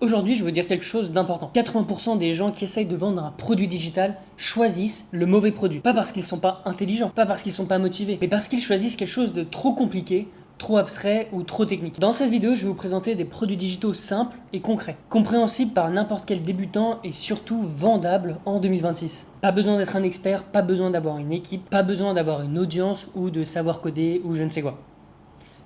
Aujourd'hui, je veux dire quelque chose d'important. 80% des gens qui essayent de vendre un produit digital choisissent le mauvais produit. Pas parce qu'ils sont pas intelligents, pas parce qu'ils sont pas motivés, mais parce qu'ils choisissent quelque chose de trop compliqué, trop abstrait ou trop technique. Dans cette vidéo, je vais vous présenter des produits digitaux simples et concrets, compréhensibles par n'importe quel débutant et surtout vendables en 2026. Pas besoin d'être un expert, pas besoin d'avoir une équipe, pas besoin d'avoir une audience ou de savoir coder ou je ne sais quoi.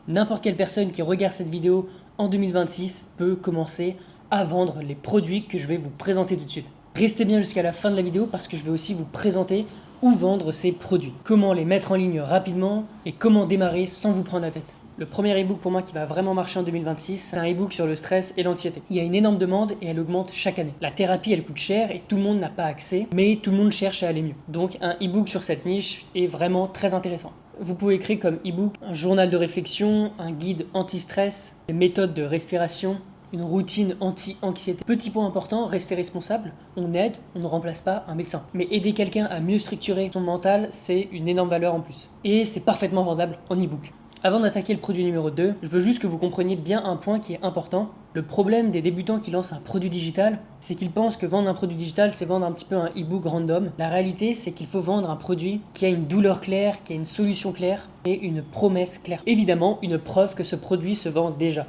N'importe quelle personne qui regarde cette vidéo en 2026 peut commencer à vendre les produits que je vais vous présenter tout de suite. Restez bien jusqu'à la fin de la vidéo parce que je vais aussi vous présenter où vendre ces produits, comment les mettre en ligne rapidement et comment démarrer sans vous prendre la tête. Le premier ebook pour moi qui va vraiment marcher en 2026, c'est un ebook sur le stress et l'anxiété. Il y a une énorme demande et elle augmente chaque année. La thérapie, elle coûte cher et tout le monde n'a pas accès, mais tout le monde cherche à aller mieux. Donc un ebook sur cette niche est vraiment très intéressant. Vous pouvez créer comme ebook un journal de réflexion, un guide anti-stress, des méthodes de respiration, une routine anti-anxiété. Petit point important, restez responsable. On aide, on ne remplace pas un médecin. Mais aider quelqu'un à mieux structurer son mental, c'est une énorme valeur en plus. Et c'est parfaitement vendable en ebook. Avant d'attaquer le produit numéro 2, je veux juste que vous compreniez bien un point qui est important. Le problème des débutants qui lancent un produit digital, c'est qu'ils pensent que vendre un produit digital, c'est vendre un petit peu un e-book random. La réalité, c'est qu'il faut vendre un produit qui a une douleur claire, qui a une solution claire et une promesse claire. Évidemment, une preuve que ce produit se vend déjà.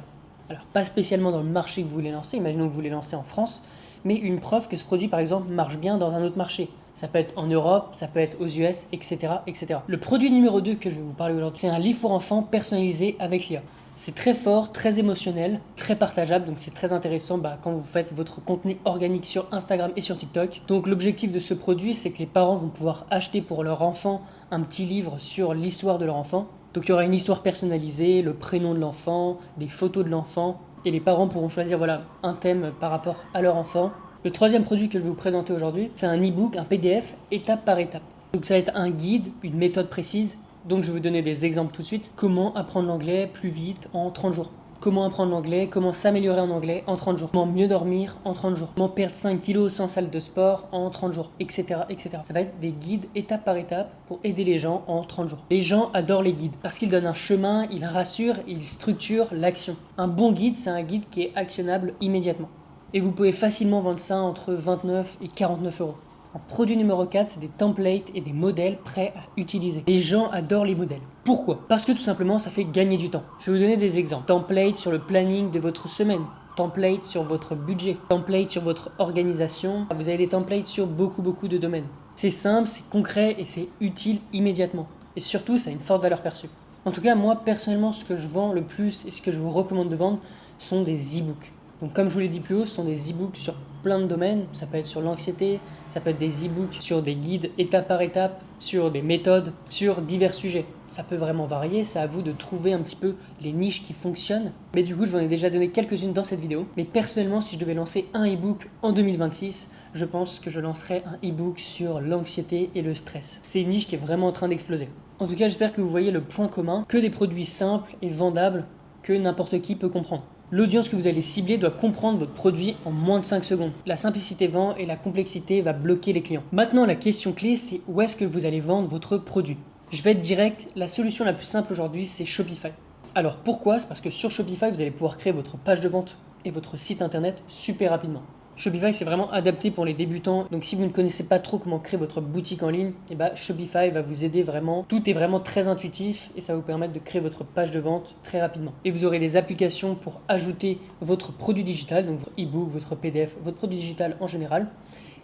Alors, pas spécialement dans le marché que vous voulez lancer, imaginons que vous voulez lancer en France, mais une preuve que ce produit, par exemple, marche bien dans un autre marché. Ça peut être en Europe, ça peut être aux US, etc., etc. Le produit numéro 2 que je vais vous parler aujourd'hui, c'est un livre pour enfants personnalisé avec l'IA. C'est très fort, très émotionnel, très partageable, donc c'est très intéressant quand vous faites votre contenu organique sur Instagram et sur TikTok. Donc l'objectif de ce produit, c'est que les parents vont pouvoir acheter pour leur enfant un petit livre sur l'histoire de leur enfant. Donc il y aura une histoire personnalisée, le prénom de l'enfant, des photos de l'enfant, et les parents pourront choisir un thème par rapport à leur enfant. Le troisième produit que je vais vous présenter aujourd'hui, c'est un e-book, un PDF, étape par étape. Donc ça va être un guide, une méthode précise. Donc je vais vous donner des exemples tout de suite. Comment apprendre l'anglais plus vite en 30 jours. Comment apprendre l'anglais, comment s'améliorer en anglais en 30 jours. Comment mieux dormir en 30 jours. Comment perdre 5 kilos sans salle de sport en 30 jours, etc., etc. Ça va être des guides étape par étape pour aider les gens en 30 jours. Les gens adorent les guides parce qu'ils donnent un chemin, ils rassurent, ils structurent l'action. Un bon guide, c'est un guide qui est actionnable immédiatement. Et vous pouvez facilement vendre ça entre 29 et 49 euros. En produit numéro 4, c'est des templates et des modèles prêts à utiliser. Les gens adorent les modèles. Pourquoi? Parce que tout simplement, ça fait gagner du temps. Je vais vous donner des exemples. Template sur le planning de votre semaine. Template sur votre budget. Template sur votre organisation. Vous avez des templates sur beaucoup de domaines. C'est simple, c'est concret et c'est utile immédiatement. Et surtout, ça a une forte valeur perçue. En tout cas, moi, personnellement, ce que je vends le plus et ce que je vous recommande de vendre sont des e-books. Donc comme je vous l'ai dit plus haut, ce sont des e-books sur plein de domaines. Ça peut être sur l'anxiété, ça peut être des e-books sur des guides étape par étape, sur des méthodes, sur divers sujets. Ça peut vraiment varier, c'est à vous de trouver un petit peu les niches qui fonctionnent. Mais du coup, je vous en ai déjà donné quelques-unes dans cette vidéo. Mais personnellement, si je devais lancer un e-book en 2026, je pense que je lancerais un e-book sur l'anxiété et le stress. C'est une niche qui est vraiment en train d'exploser. En tout cas, j'espère que vous voyez le point commun, que des produits simples et vendables que n'importe qui peut comprendre. L'audience que vous allez cibler doit comprendre votre produit en moins de 5 secondes. La simplicité vend et la complexité va bloquer les clients. Maintenant, la question clé, c'est où est-ce que vous allez vendre votre produit? Je vais être direct, la solution la plus simple aujourd'hui, c'est Shopify. Alors pourquoi? C'est parce que sur Shopify, vous allez pouvoir créer votre page de vente et votre site internet super rapidement. Shopify, c'est vraiment adapté pour les débutants. Donc, si vous ne connaissez pas trop comment créer votre boutique en ligne, Shopify va vous aider vraiment. Tout est vraiment très intuitif et ça va vous permettre de créer votre page de vente très rapidement. Et vous aurez des applications pour ajouter votre produit digital, donc votre e-book, votre PDF, votre produit digital en général.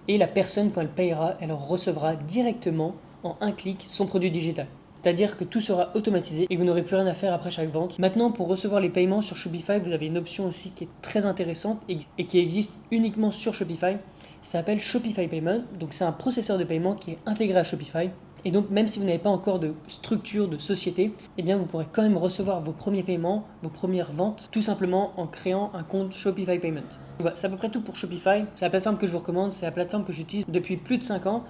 Et la personne, quand elle payera, elle recevra directement en un clic son produit digital. C'est-à-dire que tout sera automatisé et vous n'aurez plus rien à faire après chaque vente. Maintenant, pour recevoir les paiements sur Shopify, vous avez une option aussi qui est très intéressante et qui existe uniquement sur Shopify. Ça s'appelle Shopify Payment. Donc, c'est un processeur de paiement qui est intégré à Shopify. Et donc, même si vous n'avez pas encore de structure de société, vous pourrez quand même recevoir vos premiers paiements, vos premières ventes, tout simplement en créant un compte Shopify Payment. Voilà, c'est à peu près tout pour Shopify. C'est la plateforme que je vous recommande, c'est la plateforme que j'utilise depuis plus de 5 ans.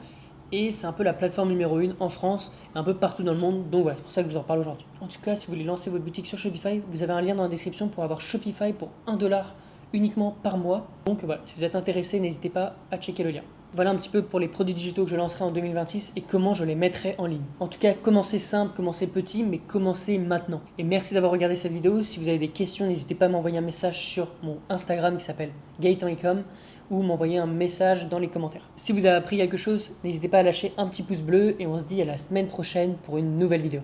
Et c'est un peu la plateforme numéro 1 en France et un peu partout dans le monde. Donc voilà, c'est pour ça que je vous en parle aujourd'hui. En tout cas, si vous voulez lancer votre boutique sur Shopify, vous avez un lien dans la description pour avoir Shopify pour $1 uniquement par mois. Donc voilà, si vous êtes intéressé, n'hésitez pas à checker le lien. Voilà un petit peu pour les produits digitaux que je lancerai en 2026 et comment je les mettrai en ligne. En tout cas, commencez simple, commencez petit, mais commencez maintenant. Et merci d'avoir regardé cette vidéo. Si vous avez des questions, n'hésitez pas à m'envoyer un message sur mon Instagram qui s'appelle GaëtanEcom ou m'envoyer un message dans les commentaires. Si vous avez appris quelque chose, n'hésitez pas à lâcher un petit pouce bleu et on se dit à la semaine prochaine pour une nouvelle vidéo.